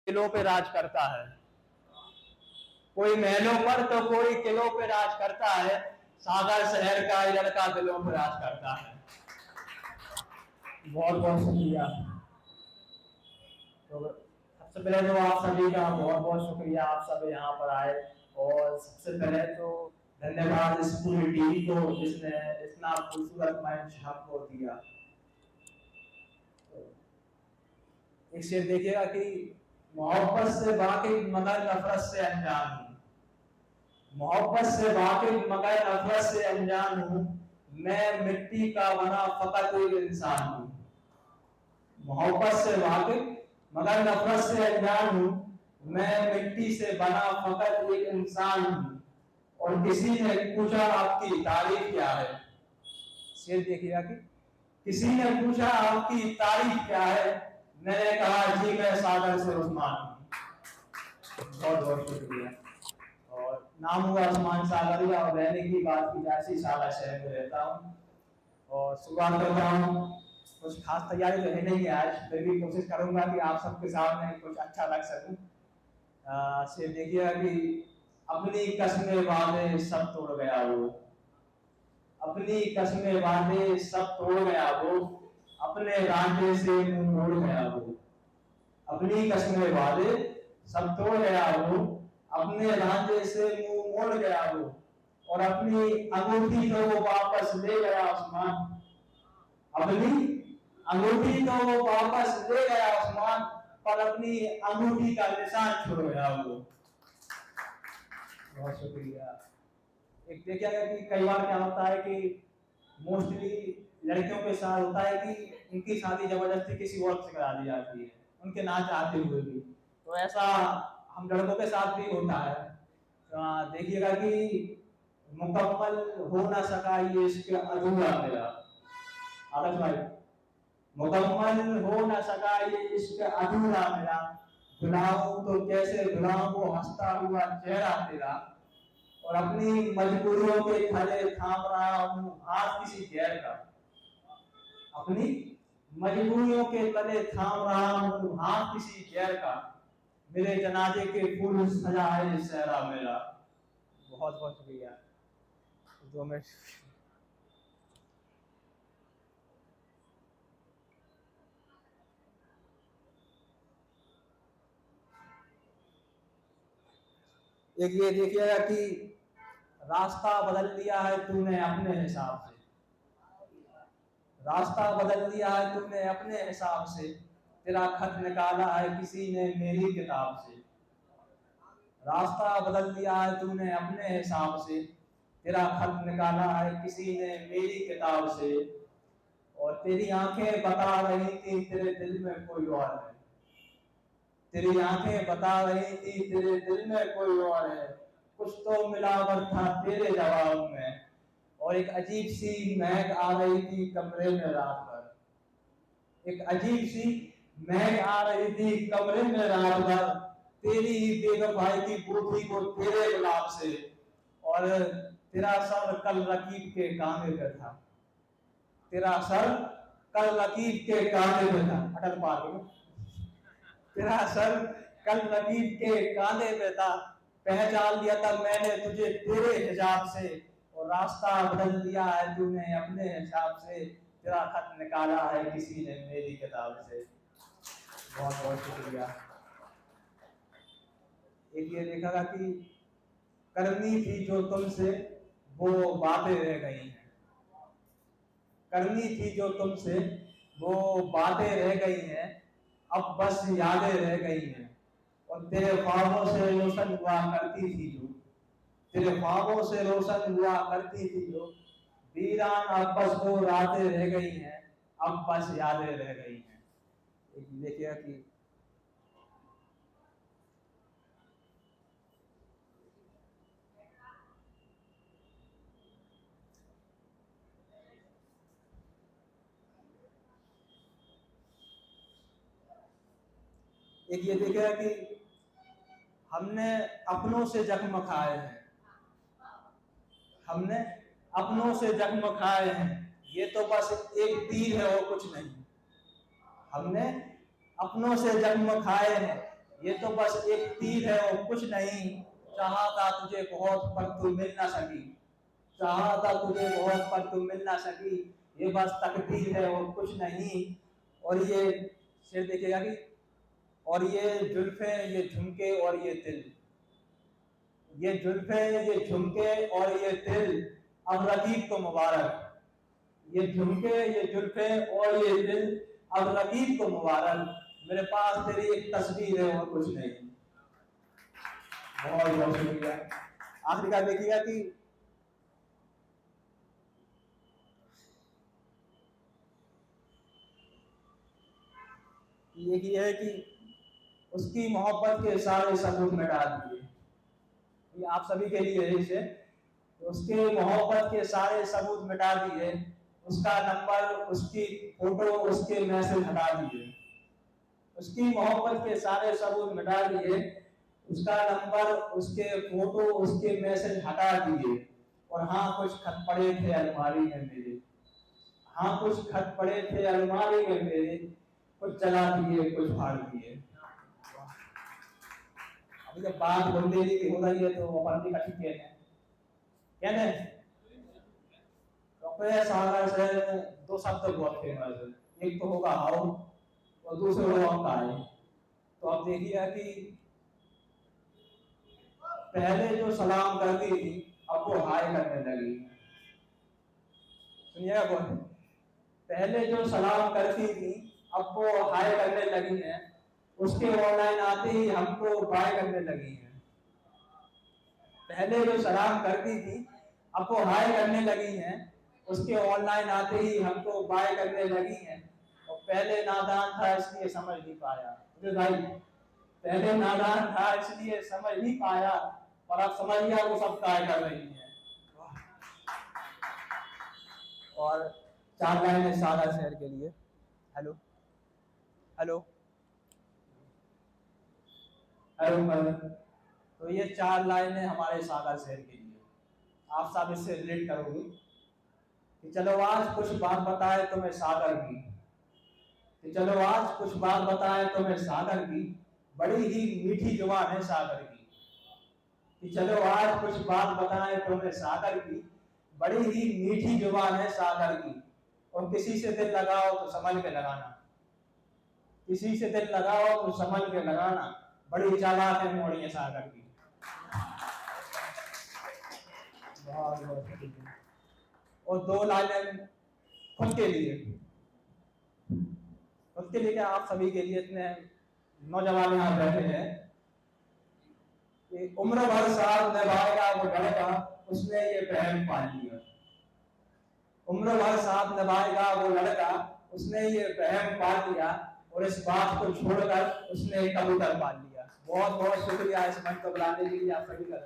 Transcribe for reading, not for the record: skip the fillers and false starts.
किलों पे राज करता है, कोई महलों पर तो कोई किलों पे राज करता है। सागर शहर का ये लड़का दिलों पे राज करता है। बहुत बहुत शुक्रिया। तो सबसे पहले तो आप सभी का बहुत बहुत शुक्रिया, आप सब यहाँ पर आए। और सबसे पहले तो धन्यवाद इस पूरी टीम को जिसने इतना खूबसूरत मंच हमको दिया। एक शेर देखिएगा कि मोहब्बत से वाकिफ मगर नफरत से अनजान हूँ, मोहब्बत से वाकिफ मगर नफरत से अनजान हूँ, मैं मिट्टी का बना फकत एक इंसान हूँ। मोहब्बत से वाकिफ मगर नफरत से अनजान हूँ, मैं मिट्टी से बना फकत एक इंसान हूँ। और किसी ने पूछा आपकी तारीफ क्या है, शेर देखिएगा कि किसी ने पूछा आपकी तारीफ क्या है, मैंने कहा जी मैं सागर से उस्मान हूँ। बहुत बहुत शुक्रिया। और नाम हुआ उस्मान सागरिया और रहने की बात की जाए सागर शहर में रहता हूँ। और शुरुआत करता हूँ, कुछ खास तैयारी तो है नहीं आज, फिर भी कोशिश करूंगा कि आप सबके सामने कुछ अच्छा लग सकूं। शेर देखिएगा कि अपनी कसमें वादे सब तोड़ गया वो, अपनी कसमें वादे सब तोड़ गया वो, अपने रांझे से मुंह मोड़ गया वो। अपनी कसमें वादे सब तोड़ गया वो, अपने रांझे से मुंह मोड़ गया वो। और अपनी अंगूठी को वो वापस ले गया उस्मान, अपनी अंगूठी तो वो वापस ले गया उस्मान, पर अपनी अंगूठी का निशान छोड़ गया वो। बहुत शुक्रिया। एक देखा गया कि कई बार क्या होता है कि मोस्टली लड़कियों के साथ होता है कि उनकी शादी जबरदस्ती किसी और से करा दी जाती है, उनके ना चाहते हुए भी। तो ऐसा हम लड़कों के साथ भी होता है। देखिएगा कि मुकम्मल हो ना सका ये इश्क अधूरा मेरा, आदर्श भाई, मुकम्मल हो न सका ये इश्क अधूरा मेरा, भुलाऊं तो कैसे भुलाऊं वो हंसता हुआ चेहरा तेरा। और अपनी मजबूरियों के थले थाम रहा हूँ हाथ किसी गैर का, अपनी मजबूरियों के तले थाम रहा हूँ हाथ किसी गैर का, मेरे जनाजे के फूल सजा है सहरा मेरा। बहुत बहुत शुक्रिया। 2 मिनट। एक ये देखिएगा कि रास्ता बदल दिया है तूने अपने हिसाब से, रास्ता बदल दिया है तूने अपने हिसाब से, तेरा खत निकाला है किसी ने मेरी किताब से। रास्ता बदल दिया है तूने अपने हिसाब से, तेरा खत निकाला है किसी ने मेरी किताब से। और तेरी आंखें बता रही थी तेरे दिल में कोई और है, तेरी आंखें बता रही थी तेरे दिल में कोई और है, कुछ तो मिलावट था तेरे जवाब में। और एक अजीब सी महक आ रही थी कमरे में रात भर, एक अजीब सी महक आ रही थी कमरे में रात भर, तेरी ही बेवफाई की बू थी वो तेरे गुलाब से। और तेरा सर कल रकीब के कांधे पे था, तेरा सर कल रकीब के कांधे पे था, अटल पार्क, तेरा सर कल रकीब के कांधे पे था, पहचान लिया था मैंने तुझे तेरे हिजाब से। और रास्ता बदल दिया है तूने अपने हिसाब से, तेरा खत निकाला है किसी ने मेरी किताब से। बहुत बहुत शुक्रिया। एक ये देखा कि करनी थी जो तुमसे वो बातें रह गई हैं, करनी थी जो तुमसे वो बातें रह गई हैं, अब बस यादें रह गई हैं। और तेरे ख्वाबों से रोशन हुआ करती थी जो, तेरे ख्वाबों से रोशन हुआ करती थी जो, वीरान अब बस वो रातें रह गई हैं, अब बस यादें रह गई हैं। एक देखिए कि एक ये देखिए कि हमने अपनों से जख्म खाए हैं, हमने अपनों से जख्म खाए हैं, ये तो बस एक तीर है और कुछ नहीं। हमने अपनों से जख्म खाए हैं, ये तो बस एक तीर है और कुछ नहीं, चाहा था तुझे बहुत पर तू मिल ना सकी, चाहा था तुझे बहुत पर तू मिल ना सकी, ये बस तकदीर है और कुछ नहीं। और ये शेर देखिएगा कि और ये जुल्फे ये झुमके और ये दिल, ये जुल्फे ये झुमके और ये दिल अब रकीब को मुबारक, ये झुमके ये जुल्फे और ये दिल अब रकीब को मुबारक, मेरे पास तेरी एक तस्वीर है और कुछ नहीं। बहुत बहुत शुक्रिया। आखिरी का देखिएगा कि ये है कि उसकी मोहब्बत के सारे सबूत मिटा दिए, ये आप सभी के लिए है इसे, उसके मोहब्बत के सारे सबूत मिटा दिए, उसका नंबर उसकी फोटो उसके मैसेज हटा दिए, उसकी मोहब्बत के सारे सबूत मिटा दिए, उसका नंबर उसके फोटो उसके मैसेज हटा दिए। और हाँ कुछ खत पड़े थे अलमारी में मेरे, हाँ कुछ खत पड़े थे अलमारी में मेरे, कुछ जला दिए कुछ फाड़ दिए। अभी जब बात बंदेली की हो रही है तो अपन भी कठी कहते हैं, कहते हैं डॉक्टर सागर से दो शब्द बहुत फेमस है, एक तो होगा हाउ और दूसरा होगा काय। तो आप देखिए कि पहले जो सलाम करती थी अब वो हाय करने लगी, सुनिएगा कौन, पहले जो सलाम करती थी अब वो हाय करने लगी है, उसके ऑनलाइन आते ही हमको बाय करने लगी है। पहले जो सलाम करती थी अब वो हाय करने लगी हैं, उसके ऑनलाइन आते ही हमको बाय करने लगी हैं। और पहले नादान था इसलिए समझ नहीं पाया, तो भाई पहले नादान था इसलिए समझ नहीं पाया, और आप समझ लिया वो सब काय कर रही है। और 4 लाइनें सादा शहर के लिए। हेलो हेलो हेलो, तो ये 4 लाइनें हमारे सागर शहर के लिए, आप सब इससे रिलेट करोगे कि चलो आज कुछ बात बताए तुम्हें सागर की, कि चलो आज कुछ बात बताए तुम्हें सागर की, बड़ी ही मीठी जुबान है सागर की, कि चलो आज कुछ बात बताए तुम्हें सागर की, बड़ी ही मीठी जुबान है सागर की। और किसी से दिल लगाओ तो संभल के लगाना, किसी से दिल लगाओ तो संभल के लगाना, बड़ी चालाक है मोड़ियां सागर की। बहुत बहुत। और 2 लाइनें खुद के लिए, खुद के लिए क्या आप सभी के लिए, इतने नौजवान यहाँ बैठे हैं कि उम्र भर साथ निभाएगा वो लड़का उसने ये बहन पाल लिया, उम्र भर साथ निभाएगा वो लड़का उसने ये बहन पाल लिया, और इस बात को छोड़कर उसने कबूतर पाल लिया। बहुत बहुत शुक्रिया इस मंच को बुलाने के लिए आप सभी का।